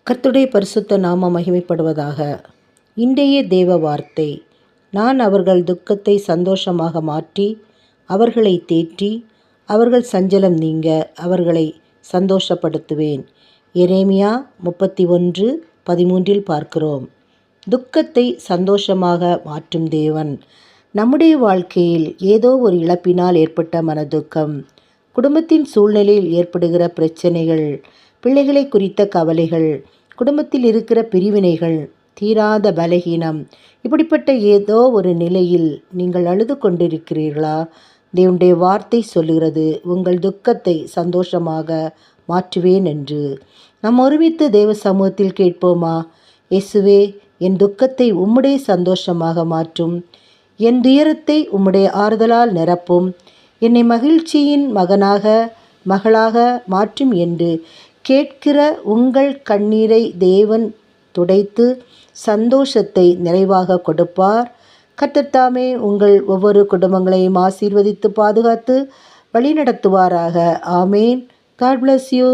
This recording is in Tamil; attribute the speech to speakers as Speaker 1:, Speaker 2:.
Speaker 1: கர்த்தருடைய பரிசுத்த நாமம் மகிமைப்படுவதாக. இன்றைய தேவ வார்த்தை, நான் அவர்கள் துக்கத்தை சந்தோஷமாக மாற்றி அவர்களை தேற்றி அவர்கள் சஞ்சலம் நீங்க அவர்களை சந்தோஷப்படுத்துவேன். எரேமியா 31:13 பார்க்கிறோம். துக்கத்தை சந்தோஷமாக மாற்றும் தேவன். நம்முடைய வாழ்க்கையில் ஏதோ ஒரு இழப்பினால் ஏற்பட்ட மனதுக்கம், குடும்பத்தின் சூழ்நிலையில் ஏற்படுகிற பிரச்சனைகள், பிள்ளைகளை குறித்த கவலைகள், குடும்பத்தில் இருக்கிற பிரிவினைகள், தீராத பலகீனம், இப்படிப்பட்ட ஏதோ ஒரு நிலையில் நீங்கள் அழுது கொண்டிருக்கிறீர்களா? தேவனுடைய வார்த்தை சொல்லுகிறது, உங்கள் துக்கத்தை சந்தோஷமாக மாற்றுவேன் என்று. நாம் ஒருமித்து தேவ சமூகத்தில் கேட்போமா? இயேசுவே, என் துக்கத்தை உம்முடைய சந்தோஷமாக மாற்றும், என் துயரத்தை உம்முடைய ஆறுதலால் நிரப்பும், என்னை மகிழ்ச்சியின் மகனாக மகளாக மாற்றும் என்று கேட்கிற உங்கள் கண்ணீரை தேவன் துடைத்து சந்தோஷத்தை நிறைவாக கொடுப்பார். கர்த்தர் தாமே உங்கள் ஒவ்வொரு குடும்பங்களையும் ஆசீர்வதித்து பாதுகாத்து வழிநடத்துவாராக. ஆமேன். God bless you.